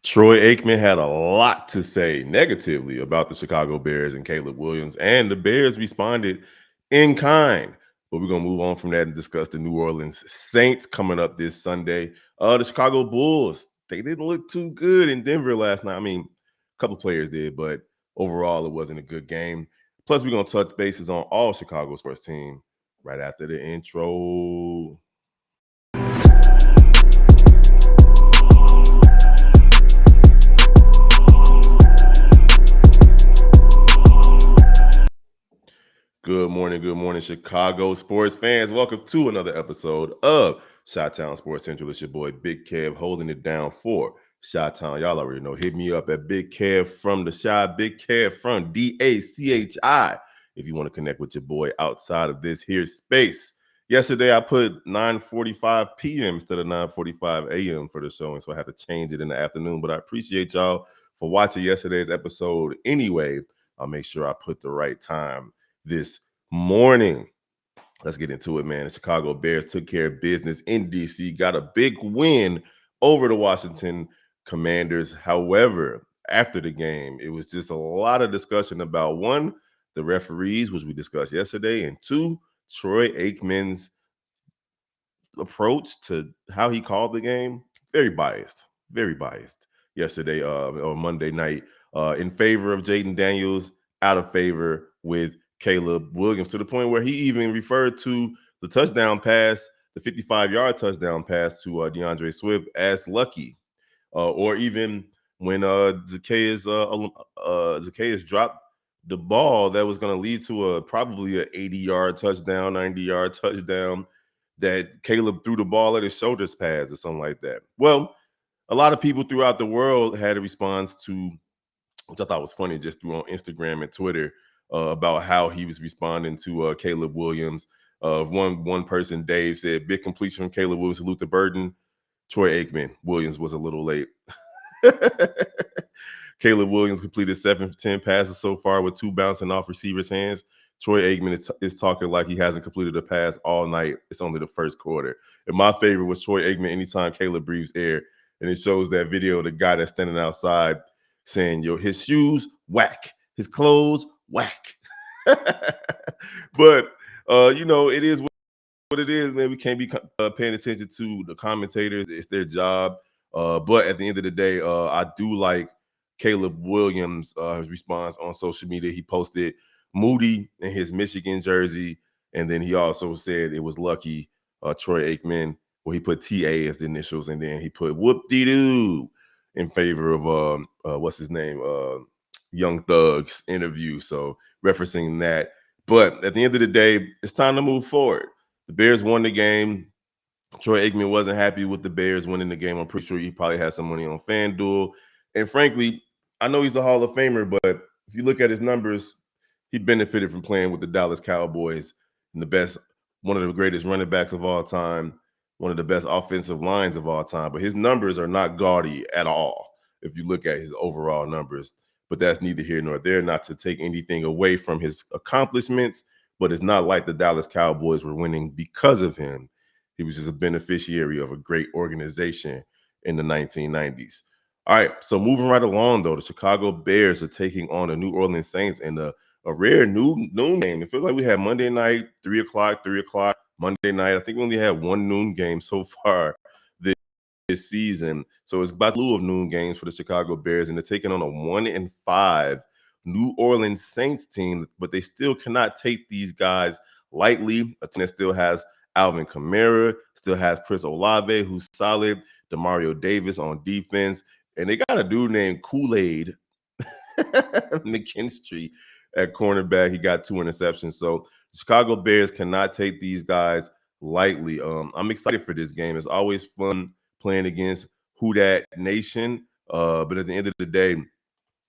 Troy Aikman had a lot to say negatively about the Chicago Bears and Caleb Williams, and the Bears responded in kind. But we're gonna move on from that and discuss the New Orleans Saints coming up this Sunday. The Chicago Bulls, they didn't look too good in Denver last night. I mean, a couple players did, but overall it wasn't a good game. Plus, we're gonna touch bases on all Chicago sports team right after the intro. Good morning, Chicago sports fans. Welcome to another episode of Chi-Town Sports Central. It's your boy Big Kev holding it down for Chi-Town. Y'all already know. Hit me up at Big Kev from the Chi, Big Kev from DACHI. If you want to connect with your boy outside of this here space. Yesterday, I put 9:45 p.m. instead of 9:45 a.m. for the show, and so I had to change it in the afternoon. But I appreciate y'all for watching yesterday's episode anyway. I'll make sure I put the right time this morning. Let's get into it, man. The Chicago Bears took care of business in DC, got a big win over the Washington Commanders. However, after the game, it was just a lot of discussion about one, the referees, which we discussed yesterday, and two, Troy Aikman's approach to how he called the game. Very biased yesterday on Monday night in favor of Jaden Daniels, out of favor with Caleb Williams, to the point where he even referred to the touchdown pass, the 55-yard touchdown pass to DeAndre Swift as lucky. Or even when Zacchaeus dropped the ball that was going to lead to probably an 80-yard touchdown, 90-yard touchdown, that Caleb threw the ball at his shoulders pads or something like that. Well, a lot of people throughout the world had a response to, which I thought was funny, just threw on Instagram and Twitter about how he was responding to Caleb Williams. One person, Dave, said, big completion from Caleb Williams, salute the burden. Troy Aikman, Williams was a little late. Caleb Williams completed 7 for 10 passes so far with 2 bouncing off receivers' hands. Troy Aikman is talking like he hasn't completed a pass all night. It's only the first quarter. And my favorite was Troy Aikman anytime Caleb breathes air. And it shows that video of the guy that's standing outside saying, yo, his shoes, whack. His clothes, whack. But, it is what it is, man. We can't be paying attention to the commentators. It's their job. But at the end of the day, I do like Caleb Williams' his response on social media. He posted Moody in his Michigan jersey, and then he also said it was lucky Troy Aikman. Well, he put TA as the initials, and then he put whoop-de-doo in favor of what's his name, Young Thug's interview. So referencing that. But at the end of the day, it's time to move forward. The Bears won the game. Troy Aikman wasn't happy with the Bears winning the game. I'm pretty sure he probably had some money on FanDuel. And frankly, I know he's a Hall of Famer, but if you look at his numbers, he benefited from playing with the Dallas Cowboys and one of the greatest running backs of all time, one of the best offensive lines of all time. But his numbers are not gaudy at all if you look at his overall numbers. But that's neither here nor there, not to take anything away from his accomplishments. But it's not like the Dallas Cowboys were winning because of him. He was just a beneficiary of a great organization in the 1990s. All right, so moving right along, though, the Chicago Bears are taking on the New Orleans Saints in a rare noon game. It feels like we had Monday night, 3 o'clock, Monday night. I think we only had one noon game so far this season. So it's about lieu of noon games for the Chicago Bears, and they're taking on a 1-5 New Orleans Saints team, but they still cannot take these guys lightly. A team that still has Alvin Kamara, still has Chris Olave, who's solid, Demario Davis on defense, and they got a dude named Kool-Aid McKinstry at cornerback. He got 2 interceptions. So the Chicago Bears cannot take these guys lightly. I'm excited for this game. It's always fun playing against Who Dat Nation. But at the end of the day,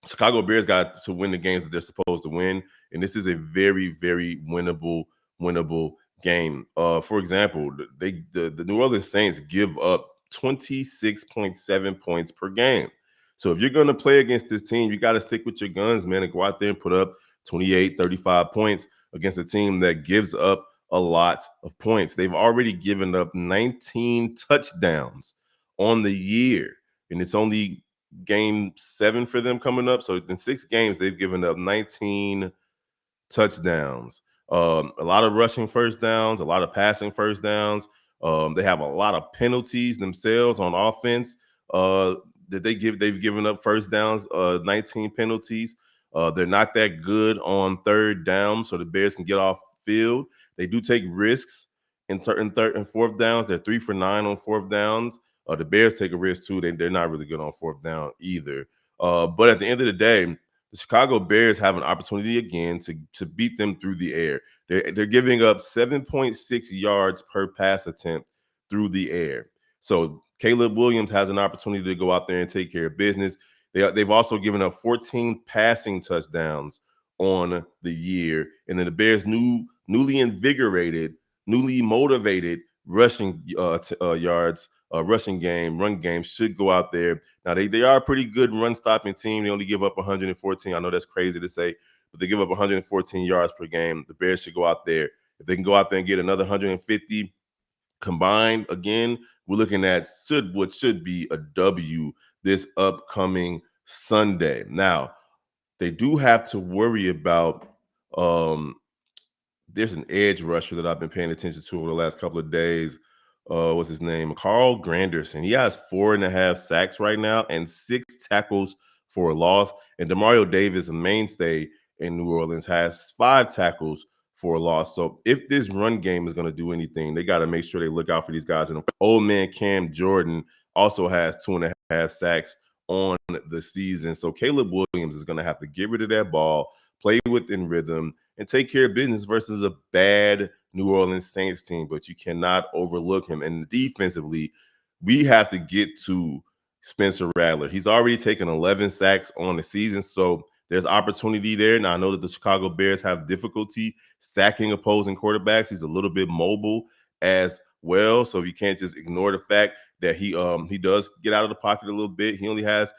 Chicago Bears got to win the games that they're supposed to win. And this is a very, very winnable game. For example, the New Orleans Saints give up 26.7 points per game. So if you're going to play against this team, you got to stick with your guns, man, and go out there and put up 28, 35 points against a team that gives up a lot of points. They've already given up 19 touchdowns on the year, and it's only game 7 for them coming up. So in 6 games, they've given up 19 touchdowns. A lot of rushing first downs, a lot of passing first downs. They have a lot of penalties themselves on offense. Uh, they've given up first downs, 19 penalties. They're not that good on third down, so the Bears can get off field. They do take risks in third and fourth downs. They're 3 for 9 on fourth downs. The Bears take a risk too. They're not really good on fourth down either. But at the end of the day, the Chicago Bears have an opportunity again to beat them through the air. They're giving up 7.6 yards per pass attempt through the air. So Caleb Williams has an opportunity to go out there and take care of business. They've also given up 14 passing touchdowns on the year, and then the Bears' newly invigorated, newly motivated rushing yards, run game should go out there. Now they are a pretty good run stopping team. They only give up 114. I know that's crazy to say, but they give up 114 yards per game. The Bears should go out there. If they can go out there and get another 150 combined, again, we're looking at what should be a W this upcoming Sunday. Now, they do have to worry about there's an edge rusher that I've been paying attention to over the last couple of days. What's his name? Carl Granderson. He has 4.5 sacks right now and 6 tackles for a loss. And Demario Davis, a mainstay in New Orleans, has 5 tackles for a loss. So if this run game is going to do anything, they got to make sure they look out for these guys. And old man Cam Jordan also has 2.5 sacks on the season. So Caleb Williams is going to have to get rid of that ball, play within rhythm, and take care of business versus a bad New Orleans Saints team. But you cannot overlook him. And defensively, we have to get to Spencer Rattler. He's already taken 11 sacks on the season, so there's opportunity there. Now, I know that the Chicago Bears have difficulty sacking opposing quarterbacks. He's a little bit mobile as well, so you can't just ignore the fact that he does get out of the pocket a little bit. He has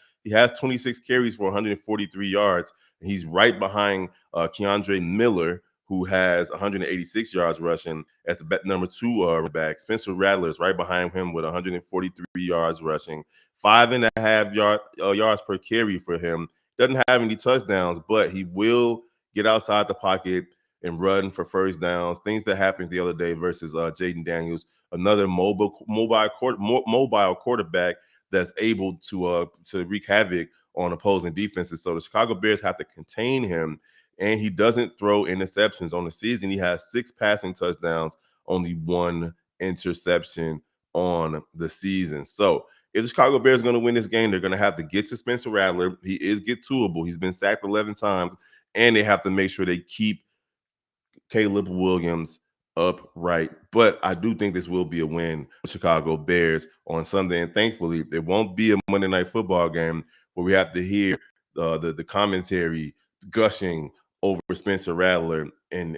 26 carries for 143 yards. And he's right behind Keandre Miller, who has 186 yards rushing as the number 2 back. Spencer Rattler is right behind him with 143 yards rushing, 5.5 yards per carry for him. Doesn't have any touchdowns, but he will get outside the pocket and run for first downs. Things that happened the other day versus Jaden Daniels, another mobile quarterback that's able to wreak havoc on opposing defenses. So the Chicago Bears have to contain him, and he doesn't throw interceptions. On the season, he has 6 passing touchdowns, only 1 interception on the season. So if the Chicago Bears are going to win this game, they're going to have to get to Spencer Rattler. He is get-toable. He's been sacked 11 times, and they have to make sure they keep Caleb Williams upright. But I do think this will be a win for Chicago Bears on Sunday. And thankfully, it won't be a Monday Night Football game where we have to hear the commentary gushing over Spencer Rattler and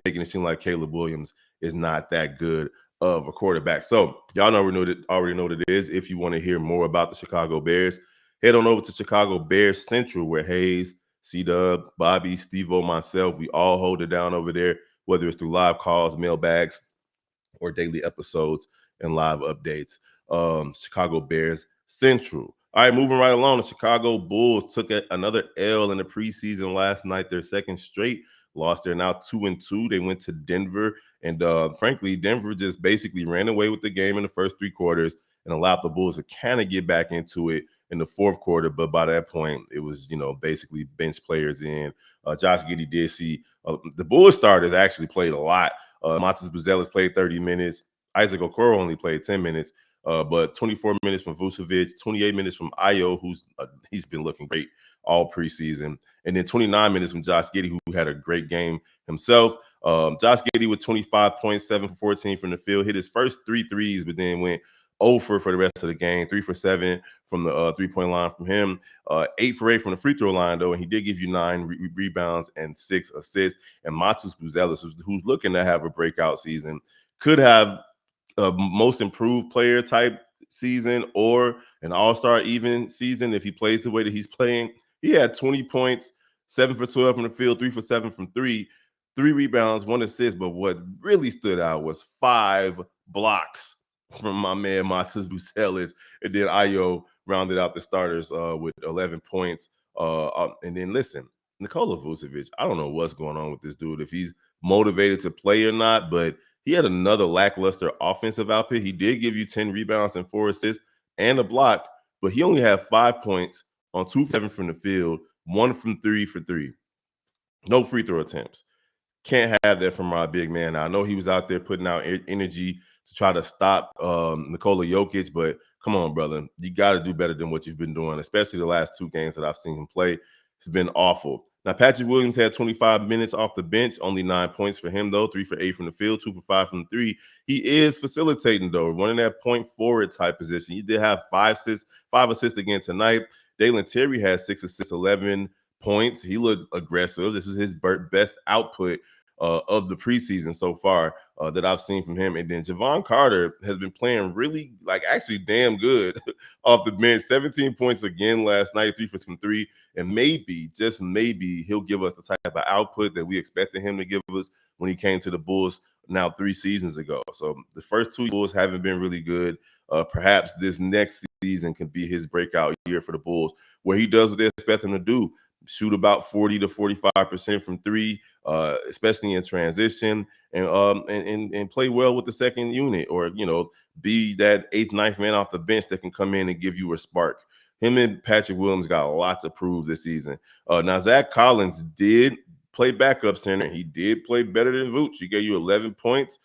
making it seem like Caleb Williams is not that good of a quarterback. So y'all already know what it is. If you want to hear more about the Chicago Bears, head on over to Chicago Bears Central, where Hayes, C-Dub, Bobby, Steve-O, myself, we all hold it down over there, whether it's through live calls, mailbags, or daily episodes and live updates. Chicago Bears Central. All right, moving right along, the Chicago Bulls took another L in the preseason last night, their second straight loss. They're now 2-2. They went to Denver, and frankly, Denver just basically ran away with the game in the first 3 quarters and allowed the Bulls to kind of get back into it in the fourth quarter. But by that point, it was, basically bench players in. Josh Giddy did see the Bulls starters actually played a lot. Montes Buzelis played 30 minutes. Isaac Okoro only played 10 minutes. But 24 minutes from Vucevic, 28 minutes from Ayo, he's been looking great all preseason, and then 29 minutes from Josh Giddy, who had a great game himself. Josh Giddy with 25 points, 7 for 14 from the field, hit his first 3 threes, but then went 0 for the rest of the game. 3 for 7 from the 3-point line from him, 8 for 8 from the free throw line, though, and he did give you 9 rebounds and 6 assists. And Montes Buzelis, who's looking to have a breakout season, could have a most improved player type season or an all-star even season if he plays the way that he's playing. He had 20 points, 7 for 12 from the field, 3 for 7 from 3, 3 rebounds, 1 assist. But what really stood out was 5 blocks from my man Montes Buzelis, and then Ayo rounded out the starters with 11 points. And then listen, Nikola Vucevic, I don't know what's going on with this dude, if he's motivated to play or not, but he had another lackluster offensive output. He did give you 10 rebounds and 4 assists and a block, but he only had 5 points on 2 for 7 from the field, 1 from 3 for 3. No free throw attempts. Can't have that from our big man. Now, I know he was out there putting out energy to try to stop Nikola Jokic, but come on, brother. You got to do better than what you've been doing, especially the last 2 games that I've seen him play. It's been awful. Now, Patrick Williams had 25 minutes off the bench, only 9 points for him, though, 3 for 8 from the field, 2 for 5 from the 3. He is facilitating, though, running that point forward type position. He did have 5 assists again tonight. Dalen Terry had 6 assists, 11 points. He looked aggressive. This is his best output of the preseason so far that I've seen from him. And then Javon Carter has been playing really, like, actually damn good off the bench. 17 points again last night, 3 from 3. And maybe, just maybe, he'll give us the type of output that we expected him to give us when he came to the Bulls now 3 seasons ago. So the first 2 Bulls haven't been really good. Perhaps this next season can be his breakout year for the Bulls, where he does what they expect him to do. Shoot about 40 to 45% from 3, especially in transition, and play well with the second unit, or be that 8th, 9th man off the bench that can come in and give you a spark. Him and Patrick Williams got a lot to prove this season. Now, Zach Collins did play backup center. He did play better than Vooch. He gave you 11 points,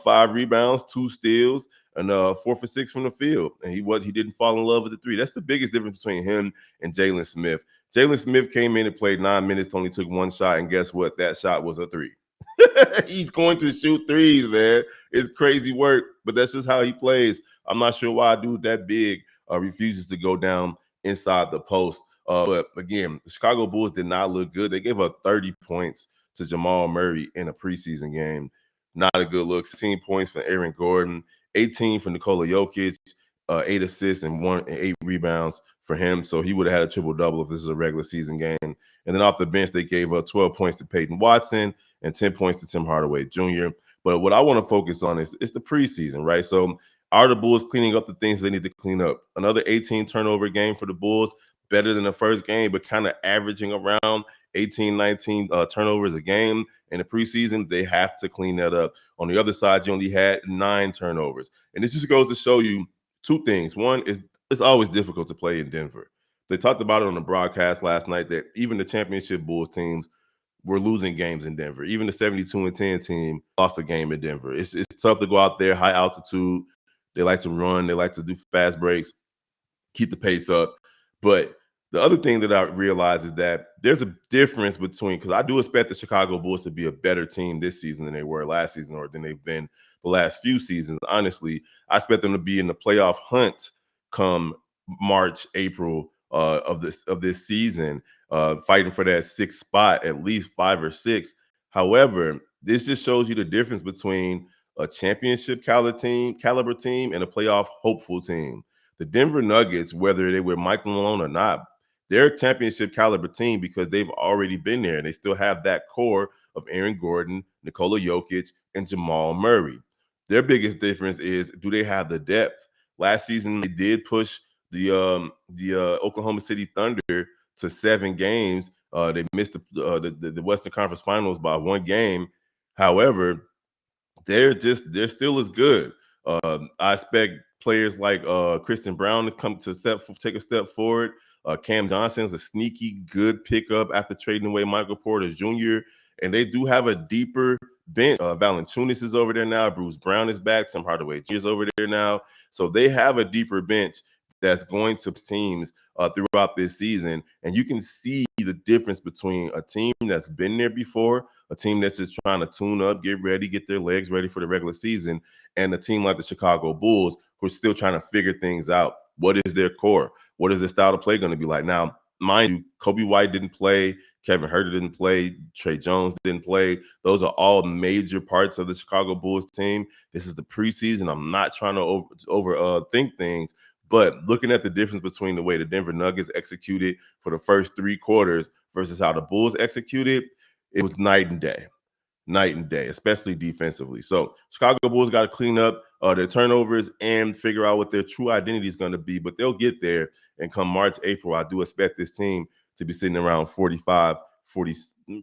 5 rebounds, 2 steals, and 4 for 6 from the field. And he didn't fall in love with the 3. That's the biggest difference between him and Jalen Smith. Jalen Smith came in and played 9 minutes, only took 1 shot, and guess what? That shot was a 3. He's going to shoot 3s, man. It's crazy work, but that's just how he plays. I'm not sure why a dude that big refuses to go down inside the post. But again, the Chicago Bulls did not look good. They gave up 30 points to Jamal Murray in a preseason game. Not a good look. 16 points for Aaron Gordon, 18 for Nikola Jokic, 8 assists and 8 rebounds for him. So he would have had a triple-double if this is a regular season game. And then off the bench, they gave up 12 points to Peyton Watson and 10 points to Tim Hardaway Jr. But what I want to focus on is the preseason, right? So are the Bulls cleaning up the things they need to clean up? Another 18 turnover game for the Bulls, better than the first game, but kind of averaging around 18, 19 turnovers a game. In the preseason, they have to clean that up. On the other side, you only had 9 turnovers. And this just goes to show you 2 things. One is it's always difficult to play in Denver. They talked about it on the broadcast last night that even the championship Bulls teams were losing games in Denver. Even the 72-10 team lost a game in Denver. It's tough to go out there, high altitude. They like to run. They like to do fast breaks, keep the pace up. But the other thing that I realize is that there's a difference between, because I do expect the Chicago Bulls to be a better team this season than they were last season or than they've been the last few seasons. Honestly, I expect them to be in the playoff hunt come March, April of this season, fighting for that 6th spot, at least 5 or 6. However, this just shows you the difference between a championship caliber team and a playoff hopeful team. The Denver Nuggets, whether they were Michael Malone or not, they're a championship caliber team because they've already been there and they still have that core of Aaron Gordon, Nikola Jokic, and Jamal Murray. Their biggest difference is, do they have the depth? Last season, they did push the Oklahoma City Thunder to 7 games. They missed the Western Conference Finals by 1 game. However, they're still as good. I expect players like Christian Brown to take a step forward. Cam Johnson's a sneaky good pickup after trading away Michael Porter Jr. And they do have a deeper bench. Valanciunas is over there now. Bruce Brown is back. Tim Hardaway Jr. is over there now. So they have a deeper bench that's going to teams throughout this season. And you can see the difference between a team that's been there before, a team that's just trying to tune up, get ready, get their legs ready for the regular season, and a team like the Chicago Bulls who are still trying to figure things out. What is their core? What is their style of play going to be like? Now, mind you, Kobe White didn't play. Kevin Huerter didn't play. Trey Jones didn't play. Those are all major parts of the Chicago Bulls team. This is the preseason. I'm not trying to overthink things, but looking at the difference between the way the Denver Nuggets executed for the first 3 quarters versus how the Bulls executed, it was night and day, especially defensively. So Chicago Bulls got to clean up their turnovers and figure out what their true identity is going to be. But they'll get there. And come March, April, I do expect this team to be sitting around 45, 40,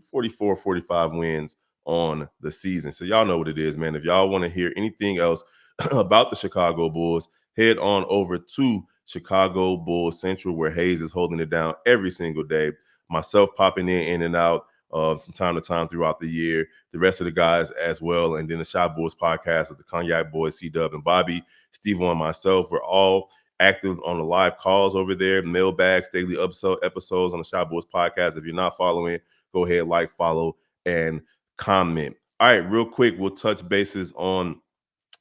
44, 45 wins on the season. So y'all know what it is, man. If y'all want to hear anything else about the Chicago Bulls, head on over to Chicago Bulls Central, where Hayes is holding it down every single day. Myself popping in and out from time to time throughout the year. The rest of the guys as well. And then the Shot Bulls podcast with the Cognac Boys, C-Dub and Bobby, Steve and myself. We're all active on the live calls over there, mailbags, daily episodes on the Shot Bulls podcast. If you're not following, go ahead, like, follow, and comment. All right, real quick, we'll touch bases on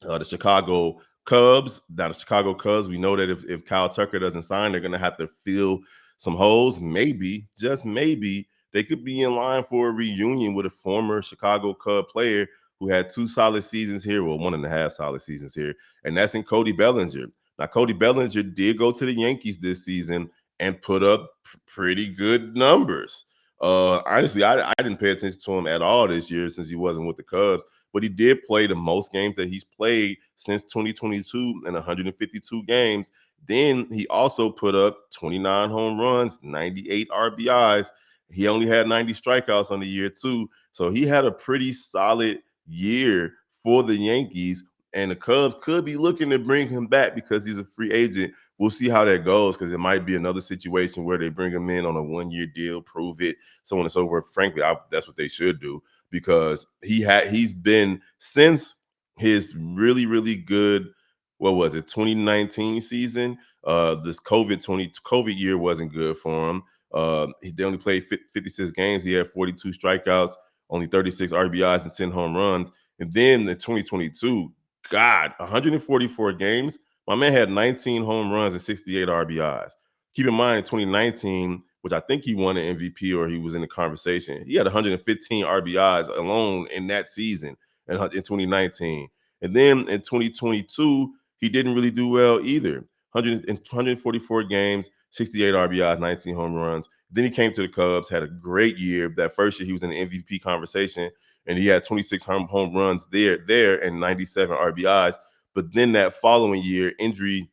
the Chicago Cubs. Now, the Chicago Cubs, we know that if Kyle Tucker doesn't sign, they're going to have to fill some holes. Maybe, just maybe, they could be in line for a reunion with a former Chicago Cub player who had 2 solid seasons here, well, 1.5 solid seasons here, and that's in Cody Bellinger. Now, Cody Bellinger did go to the Yankees this season and put up pretty good numbers. Honestly, I didn't pay attention to him at all this year since he wasn't with the Cubs, but he did play the most games that he's played since 2022 in 152 games. Then he also put up 29 home runs, 98 RBIs. He only had 90 strikeouts on the year too. So he had a pretty solid year for the Yankees, and the Cubs could be looking to bring him back because he's a free agent. We'll see how that goes, because it might be another situation where they bring him in on a 1-year deal, prove it, so on and so forth. Frankly, that's what they should do, because he's been, since his really, really good, what was it, 2019 season. This COVID year wasn't good for him. They only played 56 games. He had 42 strikeouts, only 36 RBIs and 10 home runs. And then in 2022, God, 144 games. My man had 19 home runs and 68 RBIs. Keep in mind, in 2019, which I think he won an MVP or he was in the conversation, he had 115 RBIs alone in that season in 2019. And then in 2022, he didn't really do well either. 144 games, 68 RBIs, 19 home runs. Then he came to the Cubs, had a great year. That first year, he was in the MVP conversation, and he had 26 home runs there, and 97 RBIs. But then that following year, injury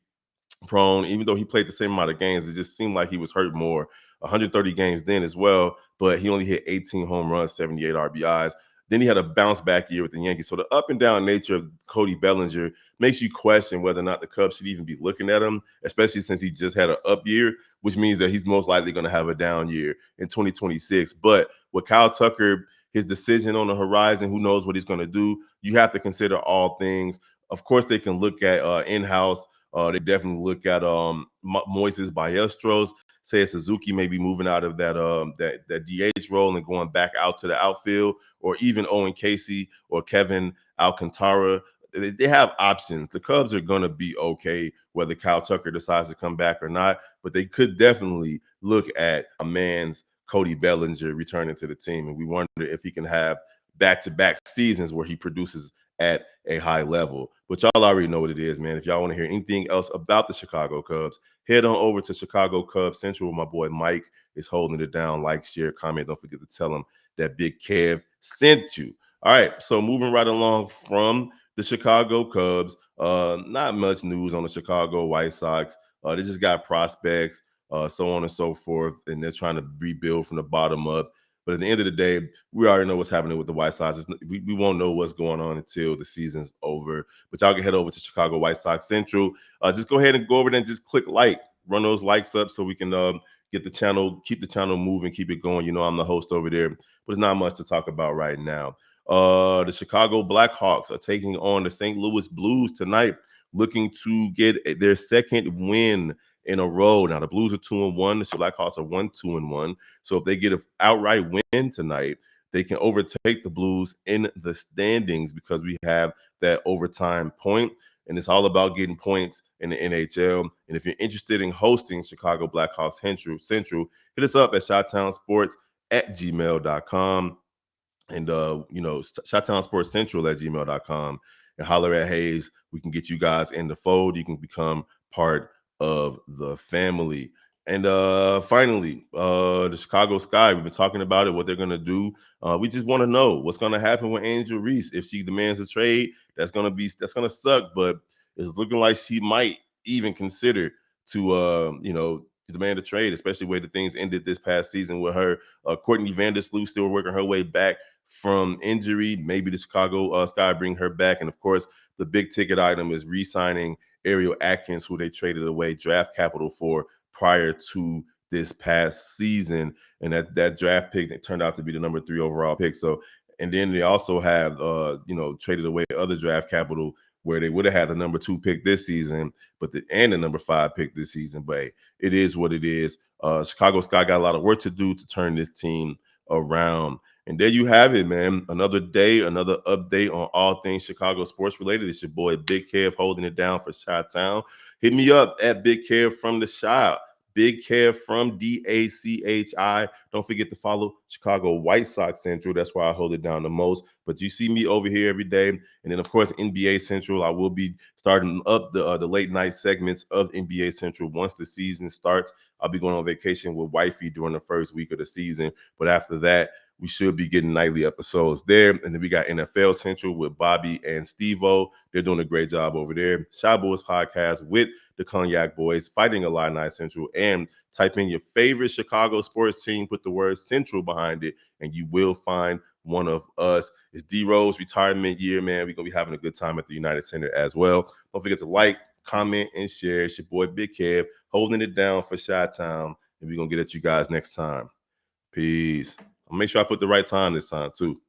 prone, even though he played the same amount of games, it just seemed like he was hurt more. 130 games then as well, but he only hit 18 home runs, 78 RBIs. Then he had a bounce back year with the Yankees. So the up and down nature of Cody Bellinger makes you question whether or not the Cubs should even be looking at him, especially since he just had an up year, which means that he's most likely going to have a down year in 2026. But with Kyle Tucker, his decision on the horizon, who knows what he's going to do, you have to consider all things. Of course, they can look at in-house. They definitely look at Moises Ballesteros. Say Suzuki may be moving out of that DH role and going back out to the outfield, or even Owen Casey or Kevin Alcantara. They have options. The Cubs are going to be okay whether Kyle Tucker decides to come back or not, but they could definitely look at a man's Cody Bellinger returning to the team, and we wonder if he can have back-to-back seasons where he produces at a high level. But y'all already know what it is, man. If y'all want to hear anything else about the Chicago Cubs, head on over to Chicago Cubs Central where my boy Mike is holding it down. Like, share, comment. Don't forget to tell him that Big Kev sent you. All right, so moving right along from the Chicago Cubs, not much news on the Chicago White Sox. They just got prospects, so on and so forth, and they're trying to rebuild from the bottom up. But at the end of the day, we already know what's happening with the White Sox. We won't know what's going on until the season's over. But y'all can head over to Chicago White Sox Central. Just go ahead and go over there and just click like, run those likes up so we can get the channel, keep the channel moving, keep it going. You know, I'm the host over there, but there's not much to talk about right now. The Chicago Blackhawks are taking on the St. Louis Blues tonight, looking to get their second win in a row. Now the Blues are 2-1. The Blackhawks are 1-2-1. So if they get an outright win tonight, they can overtake the Blues in the standings because we have that overtime point, and it's all about getting points in the NHL. And if you're interested in hosting Chicago Blackhawks Central, hit us up at shottownsports@gmail.com, and shottownsportscentral@gmail.com, and holler at Hayes. We can get you guys in the fold. You can become part of the family. And finally, the Chicago Sky, we've been talking about it, what they're gonna do. We just want to know what's gonna happen with Angel Reese. If she demands a trade, that's gonna suck, but it's looking like she might even consider to demand a trade, especially where the things ended this past season with her. Courtney Vandersloot still working her way back from injury. Maybe the Chicago Sky bring her back. And of course, the big ticket item is re-signing Ariel Atkins, who they traded away draft capital for prior to this past season, and that draft pick that turned out to be the number 3 overall pick. So, and then they also have traded away other draft capital where they would have had the number 2 pick this season, and the number 5 pick this season. But hey, it is what it is. Chicago Sky got a lot of work to do to turn this team around. And there you have it, man. Another day, another update on all things Chicago sports related. It's your boy Big Kev holding it down for Chi-Town. Hit me up at Big Kev from the Chi. Big Kev from DACHI. Don't forget to follow Chicago White Sox Central. That's why I hold it down the most. But you see me over here every day. And then, of course, NBA Central. I will be starting up the late night segments of NBA Central once the season starts. I'll be going on vacation with Wifey during the first week of the season. But after that, we should be getting nightly episodes there. And then we got NFL Central with Bobby and Steve-O. They're doing a great job over there. Shy Boys Podcast with the Cognac Boys, Fighting Illini Central. And type in your favorite Chicago sports team, put the word Central behind it, and you will find one of us. It's D-Rose retirement year, man. We're going to be having a good time at the United Center as well. Don't forget to like, comment, and share. It's your boy Big Kev holding it down for Chi-Town. And we're going to get at you guys next time. Peace. I'll make sure I put the right time this time, too.